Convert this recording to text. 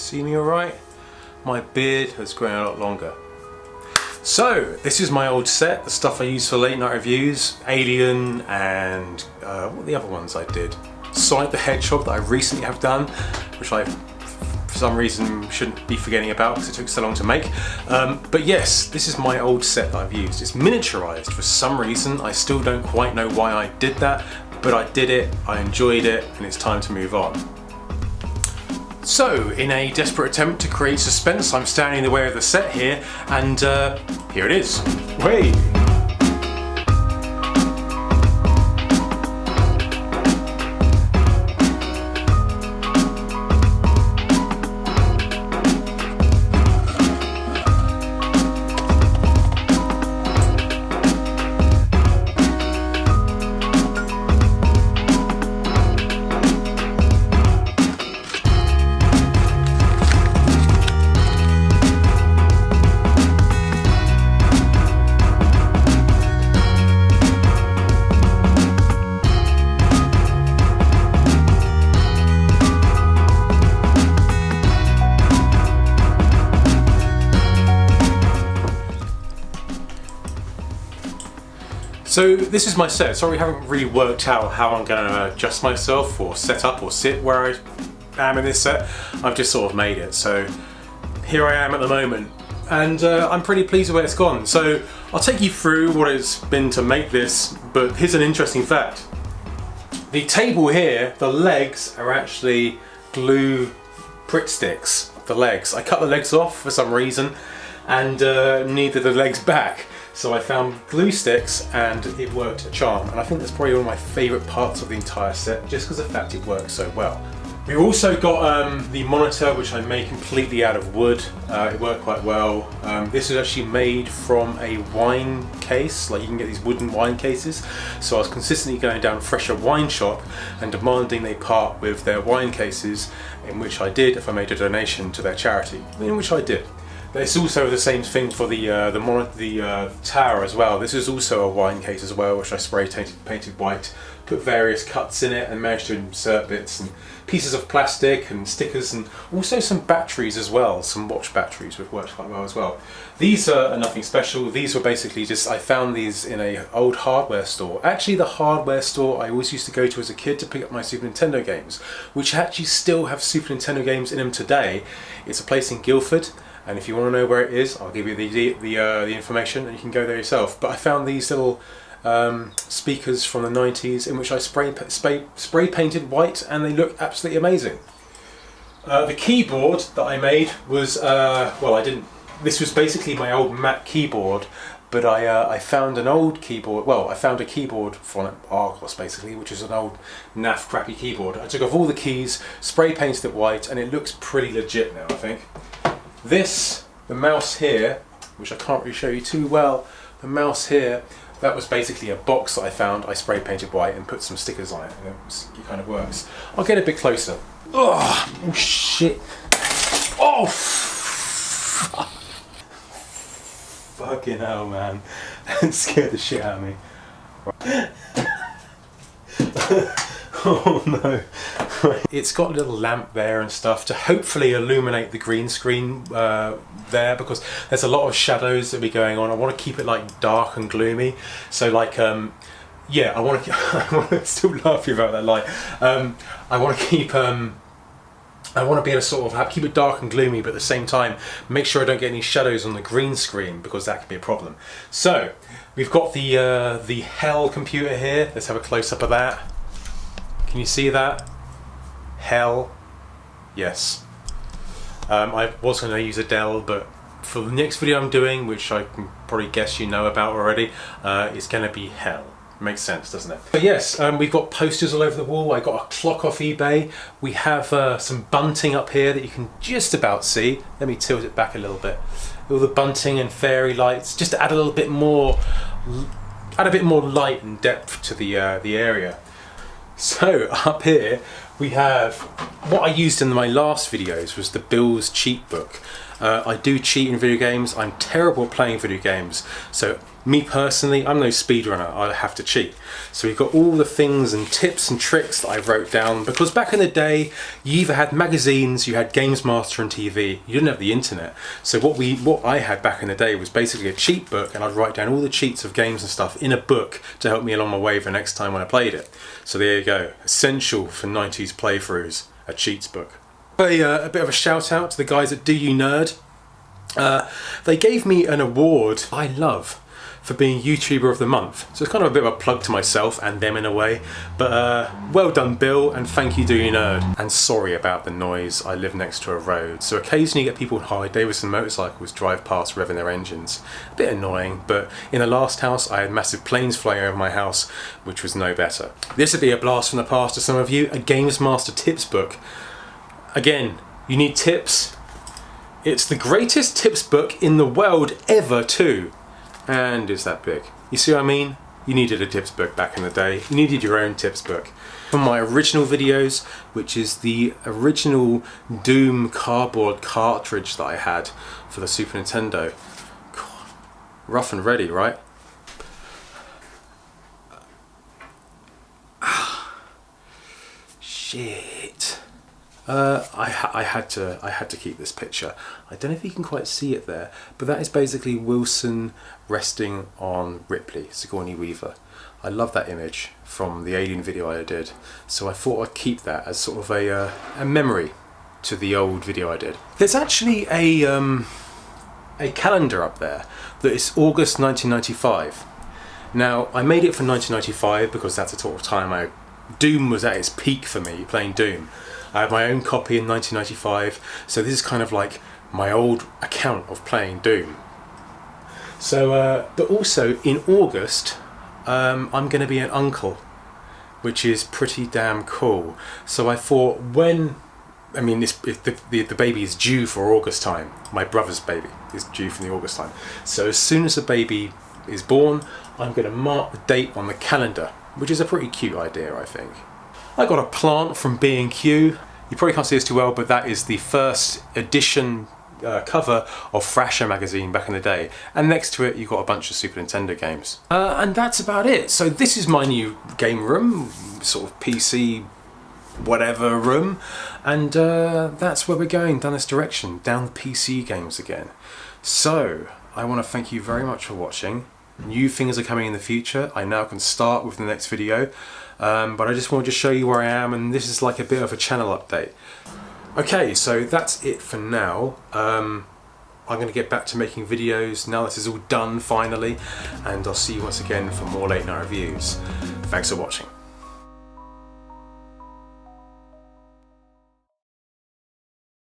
See me alright? My beard has grown a lot longer. So, this is my old set, the stuff I use for late night reviews, Alien and what are the other ones I did? Sonic the Hedgehog that I recently have done, which I for some reason shouldn't be forgetting about because it took so long to make. But yes, this is my old set that I've used. It's miniaturized for some reason. I still don't quite know why I did that, but I did it, I enjoyed it, and it's time to move on. So, in a desperate attempt to create suspense, I'm standing in the way of the set here, and here it is. Wait! So this is my set. Sorry, I haven't really worked out how I'm going to adjust myself or set up or sit where I am in this set. I've just sort of made it. So here I am at the moment, and I'm pretty pleased with where it's gone. So I'll take you through what it's been to make this, but here's an interesting fact. The table here, the legs are actually glue Pritt sticks, the legs. I cut the legs off for some reason and needed the legs back. So I found glue sticks and it worked a charm, and I think that's probably one of my favourite parts of the entire set, just because of the fact it works so well. We've also got the monitor, which I made completely out of wood. It worked quite well. This is actually made from a wine case, like you can get these wooden wine cases. So I was consistently going down Fresher Wine Shop and demanding they part with their wine cases, in which I did if I made a donation to their charity, in which I did. It's also the same thing for the tower as well. This is also a wine case as well, which I spray painted white, put various cuts in it and managed to insert bits and pieces of plastic and stickers, and also some batteries as well, some watch batteries, which worked quite well as well. These are nothing special. These were basically just, I found these in an old hardware store. Actually the hardware store I always used to go to as a kid to pick up my Super Nintendo games, which actually still have Super Nintendo games in them today. It's a place in Guildford. And if you want to know where it is, I'll give you the information and you can go there yourself. But I found these little speakers from the 90s in which I spray painted white, and they look absolutely amazing. The keyboard that I made was, well, I didn't, this was basically my old Mac keyboard, but I found an old keyboard, well, I found a keyboard from Argos basically, which is an old naff crappy keyboard. I took off all the keys, spray painted it white, and it looks pretty legit now, I think. This, the mouse here, which I can't really show you too well, the mouse here, that was basically a box that I found. I spray painted white and put some stickers on it, and it kind of works. I'll get a bit closer. Oh shit. Oh! Fucking hell, man. That scared the shit out of me. Oh no. It's got a little lamp there and stuff to hopefully illuminate the green screen there, because there's a lot of shadows that be going on. I want to keep it like dark and gloomy. So like, yeah, I want to still laughing about that light. I want to keep, I want to be able to sort of keep it dark and gloomy, but at the same time, make sure I don't get any shadows on the green screen, because that could be a problem. So we've got the Hell computer here. Let's have a close up of that. Can you see that? Hell, yes. I was going to use a Dell, but for the next video I'm doing, which I can probably guess you know about already, it's going to be Hell. Makes sense, doesn't it? But yes, we've got posters all over the wall. I got a clock off eBay. We have some bunting up here that you can just about see. Let me tilt it back a little bit. All the bunting and fairy lights, just to add a little bit more, add a bit more light and depth to the area. So up here we have what I used in my last videos was the Bill's cheat book. I do cheat in video games. I'm terrible at playing video games. So me personally, I'm no speedrunner, I have to cheat. So we've got all the things and tips and tricks that I wrote down, because back in the day, you either had magazines, you had Games Master and TV, you didn't have the internet. So what I had back in the day was basically a cheat book, and I'd write down all the cheats of games and stuff in a book to help me along my way for next time when I played it. So there you go, essential for 90s playthroughs, a cheats book. A bit of a shout out to the guys at Do You Nerd. They gave me an award I love for being YouTuber of the month. So it's kind of a bit of a plug to myself and them in a way. But well done, Bill, and thank you, Do You Nerd. And sorry about the noise, I live next to a road. So occasionally you get people in Harley-Davidson motorcycles drive past revving their engines. A bit annoying, but in the last house I had massive planes flying over my house, which was no better. This would be a blast from the past to some of you, a Games Master tips book. Again, you need tips. It's the greatest tips book in the world ever too. And it's that big. You see what I mean? You needed a tips book back in the day. You needed your own tips book. From my original videos, which is the original Doom cardboard cartridge that I had for the Super Nintendo. God, rough and ready, right? Shit. I had to keep this picture. I don't know if you can quite see it there, but that is basically Wilson resting on Ripley, Sigourney Weaver. I love that image from the Alien video I did, so I thought I'd keep that as sort of a memory to the old video I did. There's actually a calendar up there that is August 1995. Now, I made it for 1995 because that's the sort of time Doom was at its peak for me, playing Doom. I had my own copy in 1995, so this is kind of like my old account of playing Doom. So, but also in August, I'm going to be an uncle, which is pretty damn cool. So I thought the baby is due for August time. My brother's baby is due for the August time. So as soon as the baby is born, I'm going to mark the date on the calendar, which is a pretty cute idea, I think. I got a plant from B&Q. You probably can't see this too well, but that is the first edition cover of Thrasher magazine back in the day. And next to it, you've got a bunch of Super Nintendo games. And that's about it. So this is my new game room, sort of PC whatever room. And that's where we're going, down this direction, down the PC games again. So I want to thank you very much for watching. New things are coming in the future. I now can start with the next video. But I just wanted to show you where I am, and this is like a bit of a channel update. Okay, so that's it for now. I'm going to get back to making videos now this is all done finally, and I'll see you once again for more late night reviews. Thanks for watching.